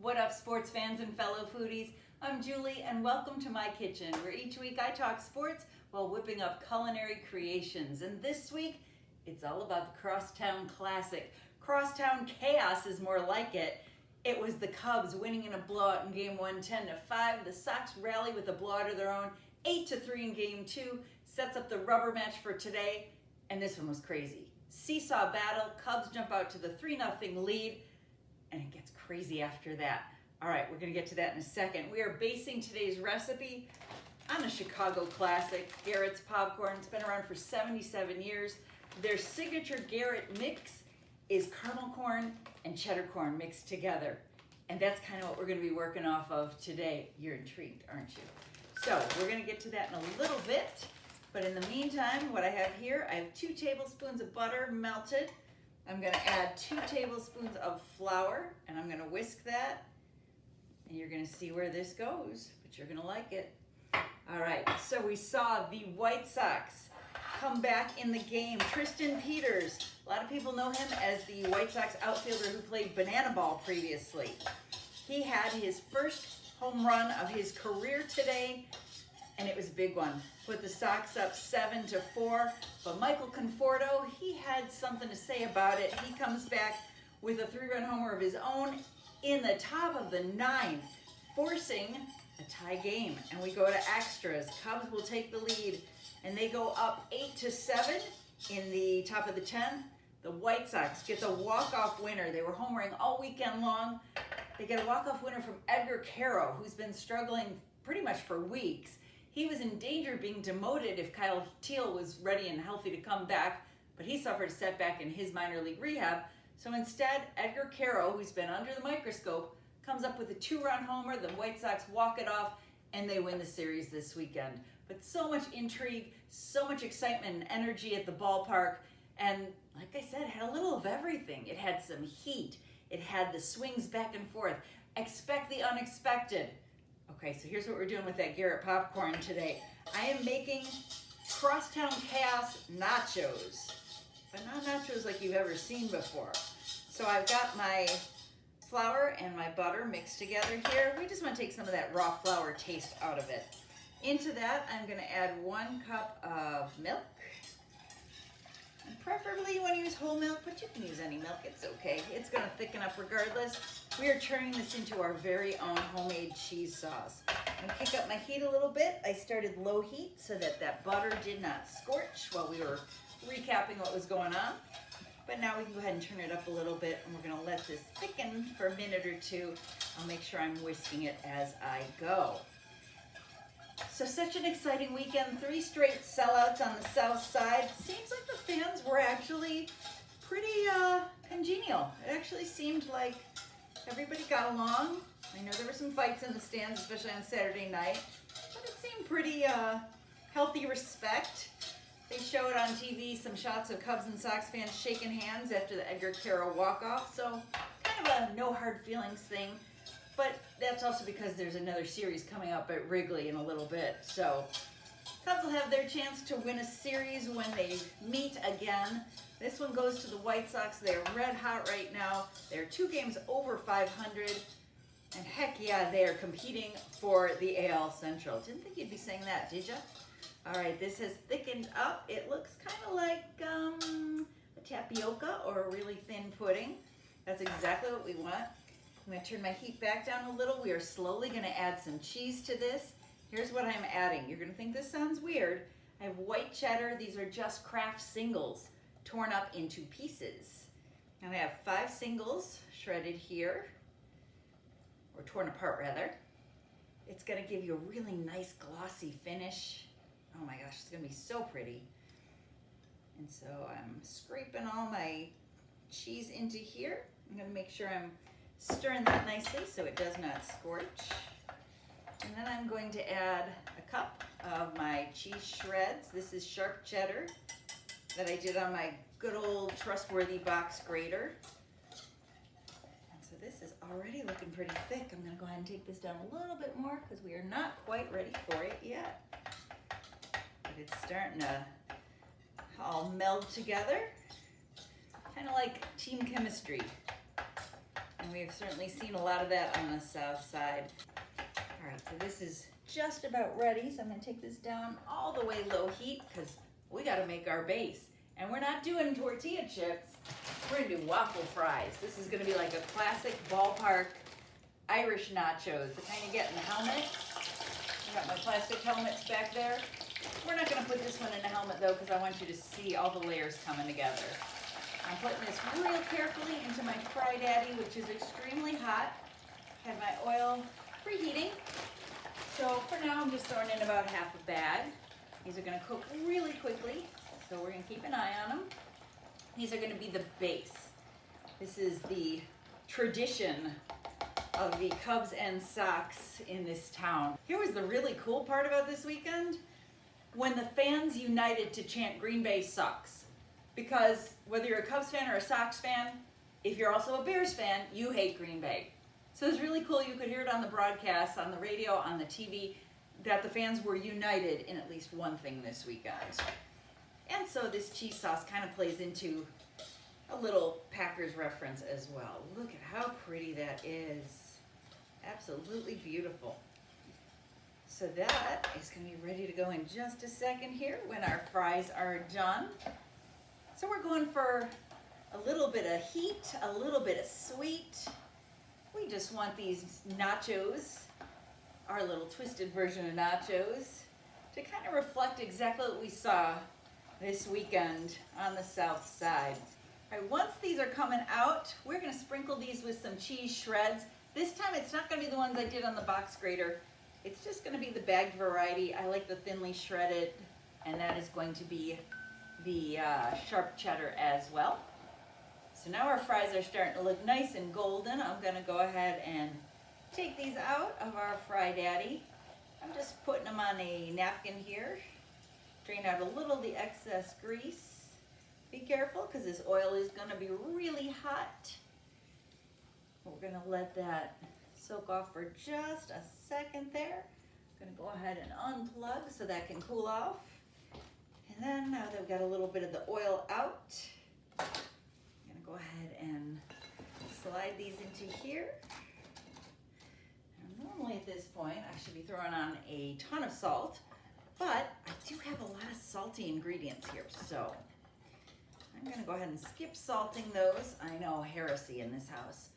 What up, sports fans and fellow foodies? I'm Julie, and welcome to my kitchen, where each week I talk sports while whipping up culinary creations. And this week, it's all about the Crosstown Classic. Crosstown chaos is more like it. It was the Cubs winning in a blowout in Game 1, 10-5. The Sox rally with a blowout of their own, 8-3 in Game 2. Sets up the rubber match for today, and this one was crazy. Seesaw battle, Cubs jump out to the 3-0 lead, and it gets crazy after that. All right, we're gonna get to that in a second. We are basing today's recipe on a Chicago classic, Garrett's popcorn. It's been around for 77 years. Their signature Garrett mix is caramel corn and cheddar corn mixed together. And that's kind of what we're gonna be working off of today. You're intrigued, aren't you? So we're gonna get to that in a little bit. But in the meantime, what I have here, I have 2 tablespoons of butter melted. I'm gonna add 2 tablespoons of flour, and I'm gonna whisk that. And you're gonna see where this goes, but you're gonna like it. All right, so we saw the White Sox come back in the game. Tristan Peters, a lot of people know him as the White Sox outfielder who played banana ball previously. He had his first home run of his career today, and it was a big one. Put the Sox up 7-4, but Michael Conforto, he had something to say about it. He comes back with a 3-run homer of his own in the top of the 9th, forcing a tie game. And we go to extras. Cubs will take the lead, and they go up 8-7 in the top of the 10th. The White Sox get the walk-off winner. They were homering all weekend long. They get a walk-off winner from Edgar Caro, who's been struggling pretty much for weeks. He was in danger of being demoted if Kyle Teal was ready and healthy to come back, but he suffered a setback in his minor league rehab. So instead, Edgar Caro, who's been under the microscope, comes up with a 2-run homer. The White Sox walk it off, and they win the series this weekend. But so much intrigue, so much excitement and energy at the ballpark. And like I said, it had a little of everything. It had some heat. It had the swings back and forth. Expect the unexpected. Okay, so here's what we're doing with that Garrett popcorn today. I am making Crosstown Chaos nachos, but not nachos like you've ever seen before. So I've got my flour and my butter mixed together here. We just want to take some of that raw flour taste out of it. Into that, I'm going to add 1 cup of milk. And preferably you want to use whole milk, but you can use any milk. It's okay. It's going to thicken up regardless. We are turning this into our very own homemade cheese sauce. I'm going to kick up my heat a little bit. I started low heat so that that butter did not scorch while we were recapping what was going on. But now we can go ahead and turn it up a little bit, and we're going to let this thicken for a minute or two. I'll make sure I'm whisking it as I go. So such an exciting weekend. 3 straight sellouts on the south side. Seems like the fans were actually pretty congenial. It actually seemed like everybody got along. I know there were some fights in the stands, especially on Saturday night, but it seemed pretty healthy respect. They showed on TV some shots of Cubs and Sox fans shaking hands after the Edgar Caro walk-off, so kind of a no hard feelings thing. But that's also because there's another series coming up at Wrigley in a little bit. So Cubs will have their chance to win a series when they meet again. This one goes to the White Sox. They're red hot right now. They're 2 games over 500. And heck yeah, they are competing for the AL Central. Didn't think you'd be saying that, did you? All right, this has thickened up. It looks kind of like a tapioca or a really thin pudding. That's exactly what we want. I'm going to turn my heat back down a little. We are slowly going to add some cheese to this. Here's what I'm adding. You're going to think this sounds weird. I have white cheddar. These are just Kraft singles torn up into pieces. And I have 5 singles shredded here, or torn apart rather. It's going to give you a really nice glossy finish. Oh my gosh, it's going to be so pretty. And so I'm scraping all my cheese into here. I'm going to make sure I'm stirring that nicely so it does not scorch. And then I'm going to add a cup of my cheese shreds. This is sharp cheddar that I did on my good old trustworthy box grater. And so this is already looking pretty thick. I'm going to go ahead and take this down a little bit more because we are not quite ready for it yet. But it's starting to all meld together, kind of like team chemistry. and we've certainly seen a lot of that on the south side. All right, so this is just about ready, so I'm gonna take this down all the way low heat because we gotta make our base. And we're not doing tortilla chips, we're gonna do waffle fries. This is gonna be like a classic ballpark Irish nachos, the kind you get in the helmet. I got my plastic helmets back there. We're not gonna put this one in a helmet though because I want you to see all the layers coming together. I'm putting this real carefully into my Fry Daddy, which is extremely hot. Have my oil preheating. So for now, I'm just throwing in about half a bag. These are gonna cook really quickly, so we're gonna keep an eye on them. These are gonna be the base. This is the tradition of the Cubs and Sox in this town. Here was the really cool part about this weekend, when the fans united to chant Green Bay sucks. Because whether you're a Cubs fan or a Sox fan, if you're also a Bears fan, you hate Green Bay. So it was really cool. You could hear it on the broadcast, on the radio, on the TV, that the fans were united in at least one thing this weekend. And so this cheese sauce kind of plays into a little Packers reference as well. Look at how pretty that is. Absolutely beautiful. So that is going to be ready to go in just a second here when our fries are done. So we're going for a little bit of heat, a little bit of sweet. We just want these nachos, our little twisted version of nachos, to kind of reflect exactly what we saw this weekend on the south side. All right, once these are coming out, we're gonna sprinkle these with some cheese shreds. This time it's not gonna be the ones I did on the box grater. It's just gonna be the bagged variety. I like the thinly shredded, and that is going to be the sharp cheddar as well. So now our fries are starting to look nice and golden. I'm gonna go ahead and take these out of our Fry Daddy. I'm just putting them on a napkin here. Drain out a little of the excess grease. Be careful because this oil is gonna be really hot. We're gonna let that soak off for just a second there. I'm gonna go ahead and unplug so that can cool off. And then now that we've got a little bit of the oil out, I'm gonna go ahead and slide these into here. And normally at this point, I should be throwing on a ton of salt, but I do have a lot of salty ingredients here, so I'm gonna go ahead and skip salting those. I know, heresy in this house.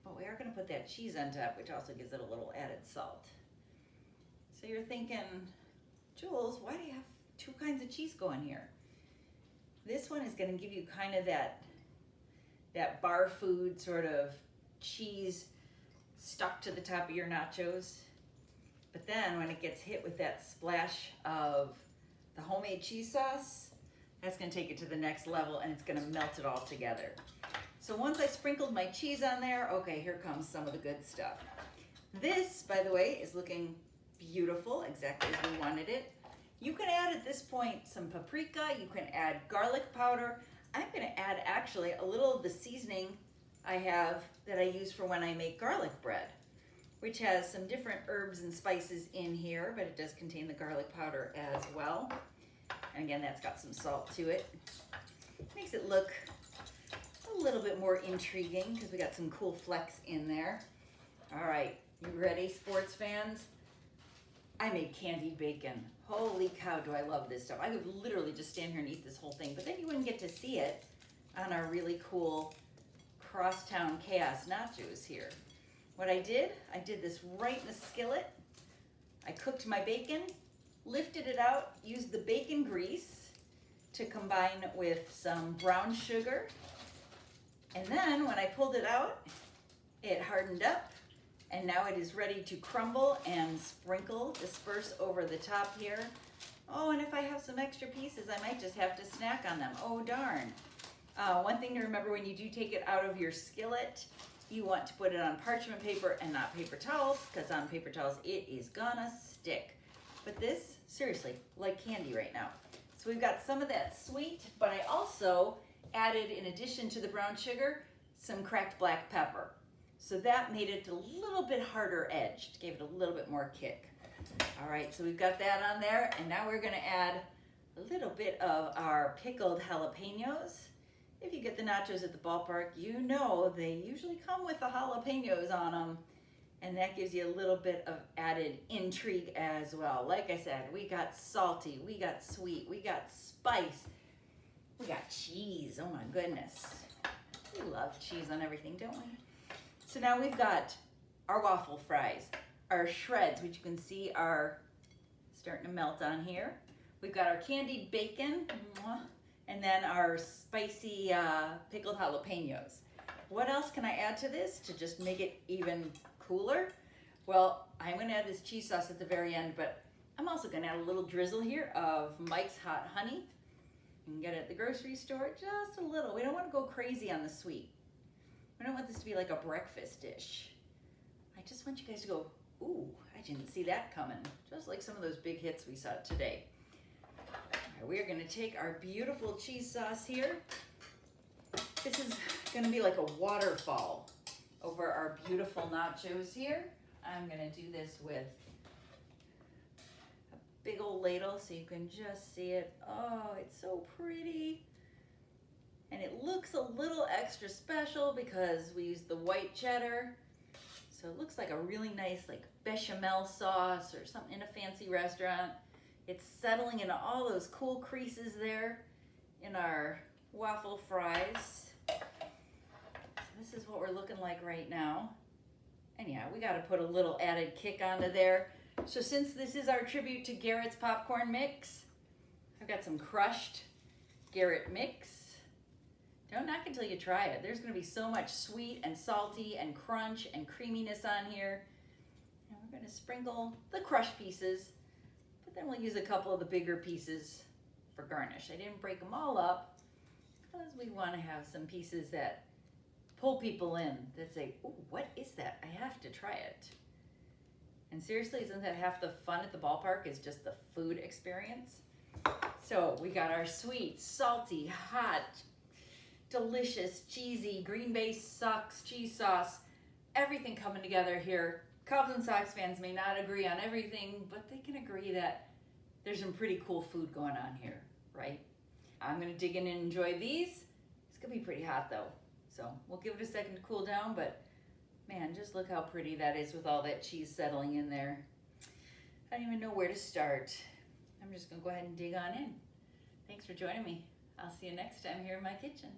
But we are gonna put that cheese on top, which also gives it a little added salt. So you're thinking, Jules, why do you have two kinds of cheese going here? This one is going to give you kind of that bar food sort of cheese stuck to the top of your nachos. But then when it gets hit with that splash of the homemade cheese sauce, that's going to take it to the next level and it's going to melt it all together. So once I sprinkled my cheese on there, okay, here comes some of the good stuff. This, by the way, is looking beautiful, exactly as we wanted it. You can add at this point some paprika, you can add garlic powder. I'm gonna add actually a little of the seasoning I have that I use for when I make garlic bread, which has some different herbs and spices in here, but it does contain the garlic powder as well. And again, that's got some salt to it. Makes it look a little bit more intriguing because we got some cool flecks in there. All right, you ready, sports fans? I made candied bacon. Holy cow, do I love this stuff. I could literally just stand here and eat this whole thing, but then you wouldn't get to see it on our really cool Crosstown Chaos Nachos here. What I did this right in the skillet. I cooked my bacon, lifted it out, used the bacon grease to combine with some brown sugar. And then when I pulled it out, it hardened up. And now it is ready to crumble and disperse over the top here. Oh, and if I have some extra pieces, I might just have to snack on them. Oh, darn. One thing to remember when you do take it out of your skillet, you want to put it on parchment paper and not paper towels, because on paper towels, it is gonna stick. But this, seriously, like candy right now. So we've got some of that sweet, but I also added, in addition to the brown sugar, some cracked black pepper. So that made it a little bit harder edged, gave it a little bit more kick. All right, so we've got that on there, and now we're gonna add a little bit of our pickled jalapenos. If you get the nachos at the ballpark, you know they usually come with the jalapenos on them. And that gives you a little bit of added intrigue as well. Like I said, we got salty, we got sweet, we got spice, we got cheese. Oh my goodness. We love cheese on everything, don't we? So now we've got our waffle fries, our shreds, which you can see are starting to melt on here. We've got our candied bacon, and then our spicy pickled jalapenos. What else can I add to this to just make it even cooler? Well, I'm going to add this cheese sauce at the very end, but I'm also going to add a little drizzle here of Mike's Hot Honey. You can get it at the grocery store, just a little. We don't want to go crazy on the sweet. We don't want this to be like a breakfast dish. I just want you guys to go, ooh, I didn't see that coming. Just like some of those big hits we saw today. All right, we are going to take our beautiful cheese sauce here. This is going to be like a waterfall over our beautiful nachos here. I'm going to do this with a big old ladle so you can just see it. Oh, it's so pretty. And it looks a little extra special because we use the white cheddar. So it looks like a really nice like bechamel sauce or something in a fancy restaurant. It's settling into all those cool creases there in our waffle fries. This is what we're looking like right now. And yeah, we got to put a little added kick onto there. So since this is our tribute to Garrett's popcorn mix, I've got some crushed Garrett mix. Don't knock until you try it. There's going to be so much sweet and salty and crunch and creaminess on here. And we're going to sprinkle the crushed pieces, but then we'll use a couple of the bigger pieces for garnish. I didn't break them all up because we want to have some pieces that pull people in, that say, "Ooh, what is that? I have to try it." And seriously, isn't that half the fun at the ballpark is just the food experience? So we got our sweet, salty, hot, delicious, cheesy, Green Bay Sox cheese sauce, everything coming together here. Cubs and Sox fans may not agree on everything, but they can agree that there's some pretty cool food going on here, right? I'm gonna dig in and enjoy these. It's gonna be pretty hot though. So we'll give it a second to cool down, but man, just look how pretty that is with all that cheese settling in there. I don't even know where to start. I'm just gonna go ahead and dig on in. Thanks for joining me. I'll see you next time here in my kitchen.